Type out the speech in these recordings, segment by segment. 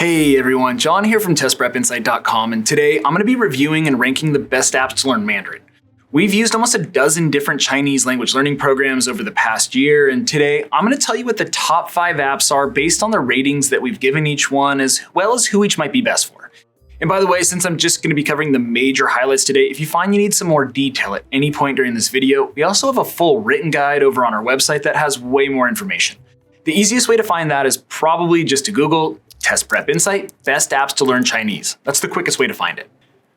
Hey everyone, John here from TestPrepInsight.com, and today I'm going to be reviewing and ranking the best apps to learn Mandarin. We've used almost a dozen different Chinese language learning programs over the past year, and today I'm going to tell you what the top 5 apps are based on the ratings that we've given each one, as well as who each might be best for. And by the way, since I'm just going to be covering the major highlights today, if you find you need some more detail at any point during this video, we also have a full written guide over on our website that has way more information. The easiest way to find that is probably just to Google Test Prep Insight, best apps to learn Chinese. That's the quickest way to find it.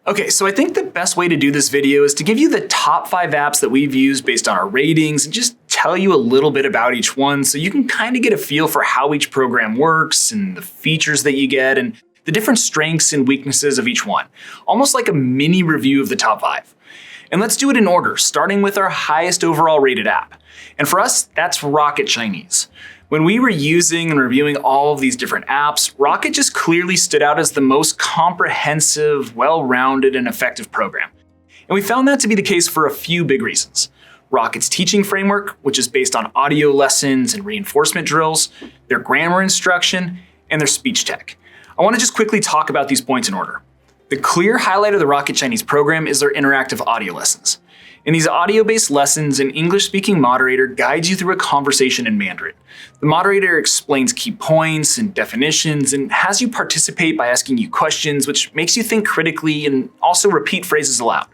Okay, so I think the best way to do this video is to give you the top 5 apps that we've used based on our ratings and just tell you a little bit about each one so you can kind of get a feel for how each program works and the features that you get and the different strengths and weaknesses of each one. Almost like a mini review of the top 5. And let's do it in order, starting with our highest overall rated app. And for us, that's Rocket Chinese. When we were using and reviewing all of these different apps, Rocket just clearly stood out as the most comprehensive, well-rounded, and effective program. And we found that to be the case for a few big reasons. Rocket's teaching framework, which is based on audio lessons and reinforcement drills, their grammar instruction, and their speech tech. I want to just quickly talk about these points in order. The clear highlight of the Rocket Chinese program is their interactive audio lessons. In these audio-based lessons, an English-speaking moderator guides you through a conversation in Mandarin. The moderator explains key points and definitions and has you participate by asking you questions, which makes you think critically and also repeat phrases aloud.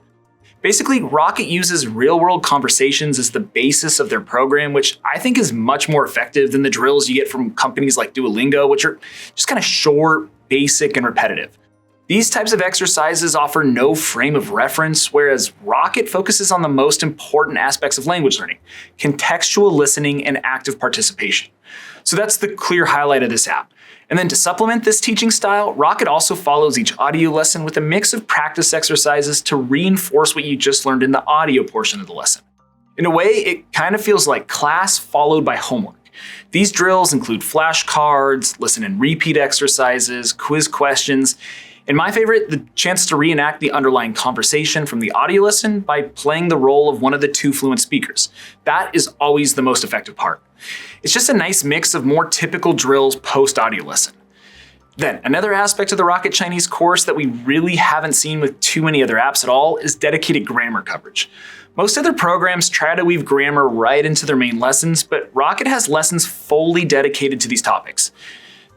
Basically, Rocket uses real-world conversations as the basis of their program, which I think is much more effective than the drills you get from companies like Duolingo, which are just kind of short, basic, and repetitive. These types of exercises offer no frame of reference, whereas Rocket focuses on the most important aspects of language learning, contextual listening and active participation. So that's the clear highlight of this app. And then to supplement this teaching style, Rocket also follows each audio lesson with a mix of practice exercises to reinforce what you just learned in the audio portion of the lesson. In a way, it kind of feels like class followed by homework. These drills include flashcards, listen and repeat exercises, quiz questions, and my favorite, the chance to reenact the underlying conversation from the audio lesson by playing the role of one of the 2 fluent speakers. That is always the most effective part. It's just a nice mix of more typical drills post-audio lesson. Then, another aspect of the Rocket Chinese course that we really haven't seen with too many other apps at all is dedicated grammar coverage. Most other programs try to weave grammar right into their main lessons, but Rocket has lessons fully dedicated to these topics.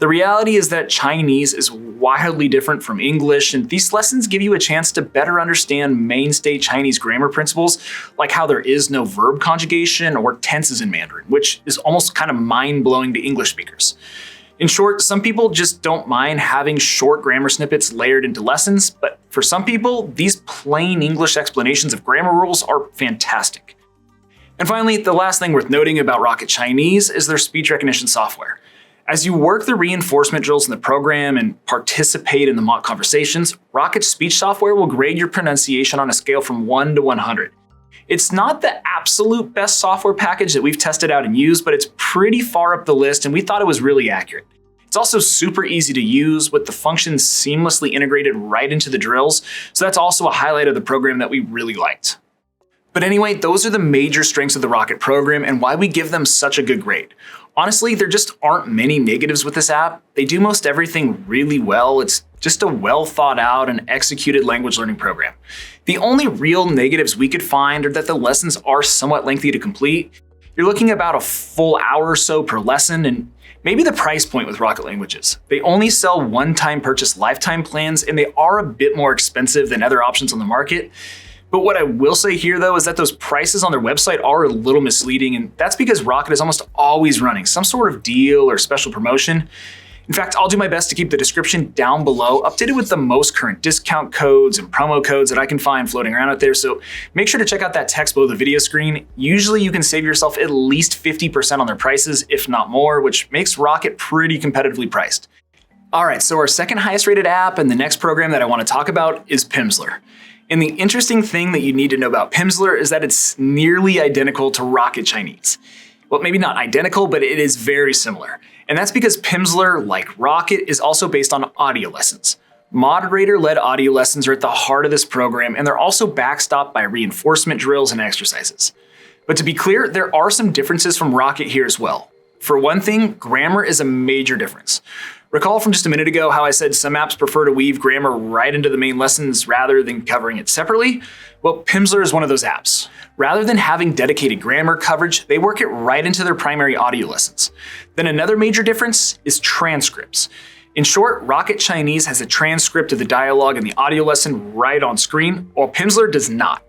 The reality is that Chinese is wildly different from English, and these lessons give you a chance to better understand mainstay Chinese grammar principles, like how there is no verb conjugation or tenses in Mandarin, which is almost kind of mind-blowing to English speakers. In short, some people just don't mind having short grammar snippets layered into lessons, but for some people, these plain English explanations of grammar rules are fantastic. And finally, the last thing worth noting about Rocket Chinese is their speech recognition software. As you work the reinforcement drills in the program and participate in the mock conversations, Rocket's speech software will grade your pronunciation on a scale from 1 to 100. It's not the absolute best software package that we've tested out and used, but it's pretty far up the list and we thought it was really accurate. It's also super easy to use with the functions seamlessly integrated right into the drills, so that's also a highlight of the program that we really liked. But anyway, those are the major strengths of the Rocket program and why we give them such a good grade. Honestly, there just aren't many negatives with this app. They do most everything really well. It's just a well thought out and executed language learning program. The only real negatives we could find are that the lessons are somewhat lengthy to complete. You're looking about a full hour or so per lesson, and maybe the price point with Rocket Languages. They only sell one-time purchase lifetime plans, and they are a bit more expensive than other options on the market. But what I will say here, though, is that those prices on their website are a little misleading, and that's because Rocket is almost always running some sort of deal or special promotion. In fact, I'll do my best to keep the description down below updated with the most current discount codes and promo codes that I can find floating around out there, so make sure to check out that text below the video screen. Usually you can save yourself at least 50% on their prices, if not more, which makes Rocket pretty competitively priced. All right, so our second highest rated app and the next program that I want to talk about is Pimsleur. And the interesting thing that you need to know about Pimsleur is that it's nearly identical to Rocket Chinese. Well, maybe not identical, but it is very similar. And that's because Pimsleur, like Rocket, is also based on audio lessons. Moderator-led audio lessons are at the heart of this program, and they're also backstopped by reinforcement drills and exercises. But to be clear, there are some differences from Rocket here as well. For one thing, grammar is a major difference. Recall from just a minute ago how I said some apps prefer to weave grammar right into the main lessons rather than covering it separately? Well, Pimsleur is one of those apps. Rather than having dedicated grammar coverage, they work it right into their primary audio lessons. Then another major difference is transcripts. In short, Rocket Chinese has a transcript of the dialogue in the audio lesson right on screen, while Pimsleur does not.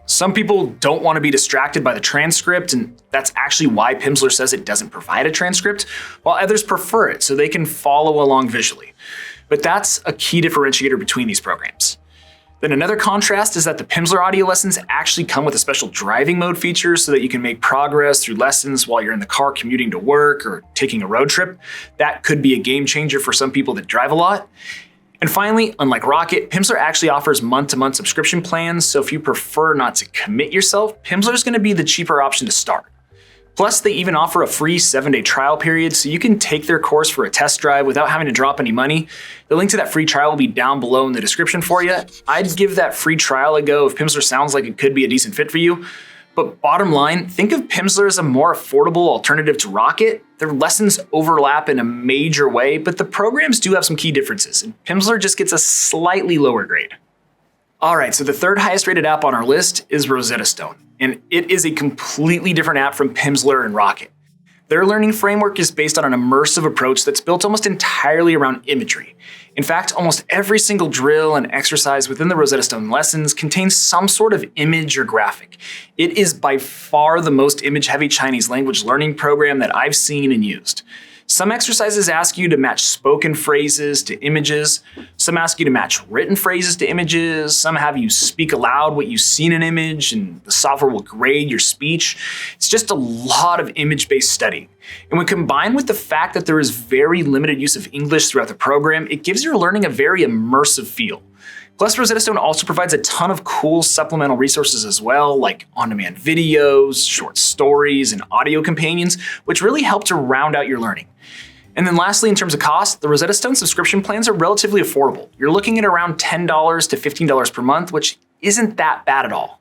Some people don't want to be distracted by the transcript, and that's actually why Pimsleur says it doesn't provide a transcript, while others prefer it so they can follow along visually. But that's a key differentiator between these programs. Then another contrast is that the Pimsleur audio lessons actually come with a special driving mode feature so that you can make progress through lessons while you're in the car commuting to work or taking a road trip. That could be a game changer for some people that drive a lot. And finally, unlike Rocket, Pimsleur actually offers month-to-month subscription plans, so if you prefer not to commit yourself, Pimsleur is going to be the cheaper option to start. Plus, they even offer a free 7-day trial period, so you can take their course for a test drive without having to drop any money. The link to that free trial will be down below in the description for you. I'd give that free trial a go if Pimsleur sounds like it could be a decent fit for you. But bottom line, think of Pimsleur as a more affordable alternative to Rocket. Their lessons overlap in a major way, but the programs do have some key differences, and Pimsleur just gets a slightly lower grade. Alright, so the third highest rated app on our list is Rosetta Stone, and it is a completely different app from Pimsleur and Rocket. Their learning framework is based on an immersive approach that's built almost entirely around imagery. In fact, almost every single drill and exercise within the Rosetta Stone lessons contains some sort of image or graphic. It is by far the most image-heavy Chinese language learning program that I've seen and used. Some exercises ask you to match spoken phrases to images. Some ask you to match written phrases to images. Some have you speak aloud what you see in an image, and the software will grade your speech. It's just a lot of image-based studying. And when combined with the fact that there is very limited use of English throughout the program, it gives your learning a very immersive feel. Plus, Rosetta Stone also provides a ton of cool supplemental resources as well, like on-demand videos, short stories, and audio companions, which really help to round out your learning. And then lastly, in terms of cost, the Rosetta Stone subscription plans are relatively affordable. You're looking at around $10 to $15 per month, which isn't that bad at all.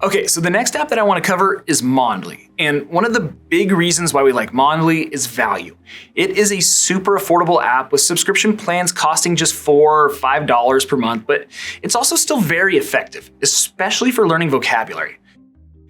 Okay, so the next app that I want to cover is Mondly. And one of the big reasons why we like Mondly is value. It is a super affordable app with subscription plans costing just $4 or $5 per month, but it's also still very effective, especially for learning vocabulary.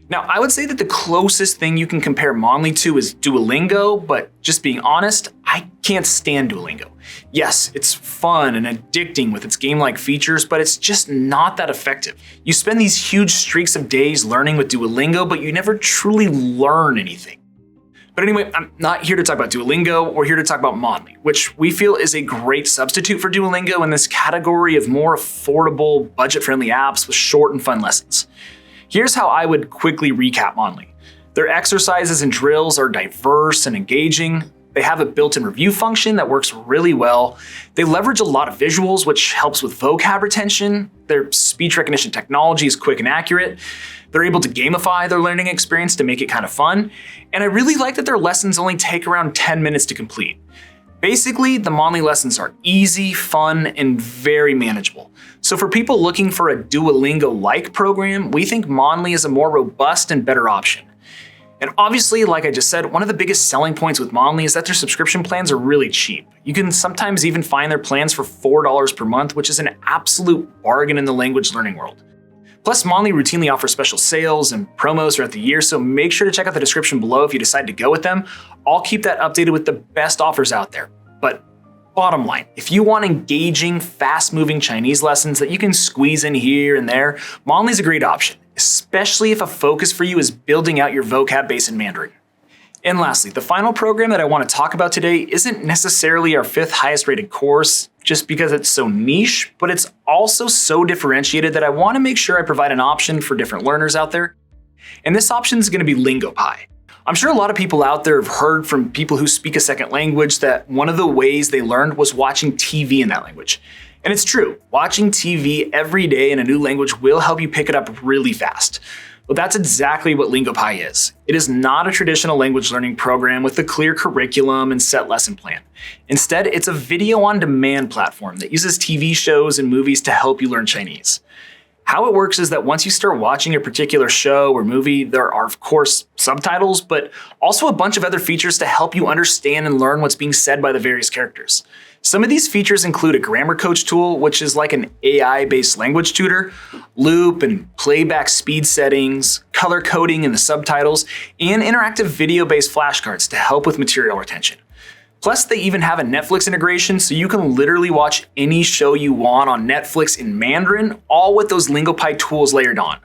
Now, I would say that the closest thing you can compare Mondly to is Duolingo, but just being honest, I can't stand Duolingo. Yes, it's fun and addicting with its game-like features, but it's just not that effective. You spend these huge streaks of days learning with Duolingo, but you never truly learn anything. But anyway, I'm not here to talk about Duolingo, we're here to talk about Mondly, which we feel is a great substitute for Duolingo in this category of more affordable, budget-friendly apps with short and fun lessons. Here's how I would quickly recap Mondly. Their exercises and drills are diverse and engaging. They have a built-in review function that works really well. They leverage a lot of visuals, which helps with vocab retention. Their speech recognition technology is quick and accurate. They're able to gamify their learning experience to make it kind of fun. And I really like that their lessons only take around 10 minutes to complete. Basically, the Mondly lessons are easy, fun, and very manageable. So for people looking for a Duolingo-like program, we think Mondly is a more robust and better option. And obviously, like I just said, one of the biggest selling points with Mondly is that their subscription plans are really cheap. You can sometimes even find their plans for $4 per month, which is an absolute bargain in the language learning world. Plus, Mondly routinely offers special sales and promos throughout the year, so make sure to check out the description below if you decide to go with them. I'll keep that updated with the best offers out there. But bottom line, if you want engaging, fast-moving Chinese lessons that you can squeeze in here and there, Mondly's a great option, especially if a focus for you is building out your vocab base in Mandarin. And lastly, the final program that I want to talk about today isn't necessarily our 5th highest rated course, just because it's so niche, but it's also so differentiated that I want to make sure I provide an option for different learners out there. And this option is going to be LingoPie. I'm sure a lot of people out there have heard from people who speak a second language that one of the ways they learned was watching TV in that language. And it's true, watching TV every day in a new language will help you pick it up really fast. Well, that's exactly what LingoPie is. It is not a traditional language learning program with a clear curriculum and set lesson plan. Instead, it's a video-on-demand platform that uses TV shows and movies to help you learn Chinese. How it works is that once you start watching a particular show or movie, there are, of course, subtitles, but also a bunch of other features to help you understand and learn what's being said by the various characters. Some of these features include a grammar coach tool, which is like an AI-based language tutor, loop and playback speed settings, color coding in the subtitles, and interactive video-based flashcards to help with material retention. Plus, they even have a Netflix integration, so you can literally watch any show you want on Netflix in Mandarin, all with those LingoPie tools layered on.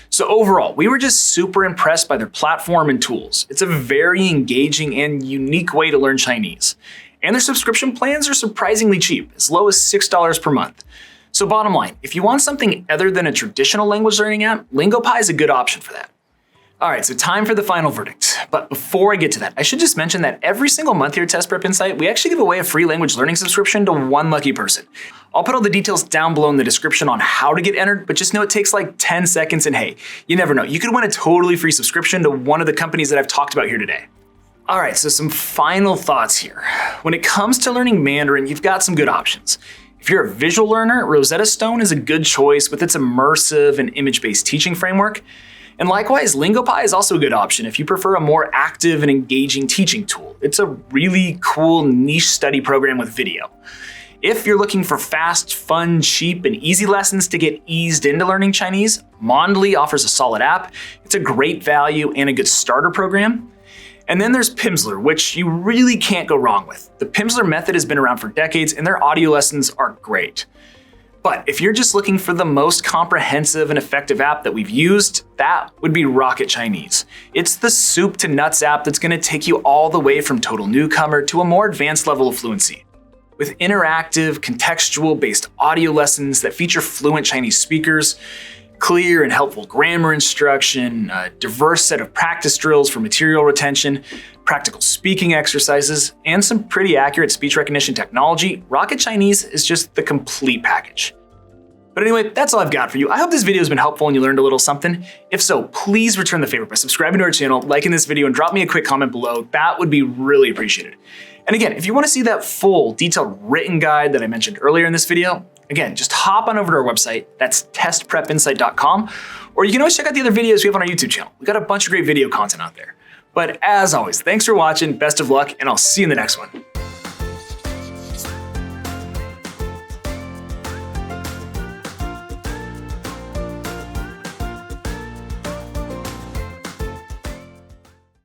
So overall, we were just super impressed by their platform and tools. It's a very engaging and unique way to learn Chinese. And their subscription plans are surprisingly cheap, as low as $6 per month. So bottom line, if you want something other than a traditional language learning app, LingoPie is a good option for that. All right, so time for the final verdict. But before I get to that, I should just mention that every single month here at Test Prep Insight, we actually give away a free language learning subscription to one lucky person. I'll put all the details down below in the description on how to get entered, but just know it takes like 10 seconds and hey, you never know. You could win a totally free subscription to one of the companies that I've talked about here today. All right, so some final thoughts here. When it comes to learning Mandarin, you've got some good options. If you're a visual learner, Rosetta Stone is a good choice with its immersive and image-based teaching framework. And likewise, LingoPie is also a good option if you prefer a more active and engaging teaching tool. It's a really cool niche study program with video. If you're looking for fast, fun, cheap, and easy lessons to get eased into learning Chinese, Mondly offers a solid app. It's a great value and a good starter program. And then there's Pimsleur, which you really can't go wrong with. The Pimsleur method has been around for decades and their audio lessons are great. But if you're just looking for the most comprehensive and effective app that we've used, that would be Rocket Chinese. It's the soup to nuts app that's gonna take you all the way from total newcomer to a more advanced level of fluency. With interactive, contextual-based audio lessons that feature fluent Chinese speakers, clear and helpful grammar instruction, a diverse set of practice drills for material retention, practical speaking exercises, and some pretty accurate speech recognition technology, Rocket Chinese is just the complete package. But anyway, that's all I've got for you. I hope this video has been helpful and you learned a little something. If so, please return the favor by subscribing to our channel, liking this video, and drop me a quick comment below. That would be really appreciated. And again, if you want to see that full detailed written guide that I mentioned earlier in this video, again, just hop on over to our website. That's testprepinsight.com. Or you can always check out the other videos we have on our YouTube channel. We've got a bunch of great video content out there. But as always, thanks for watching, best of luck, and I'll see you in the next one.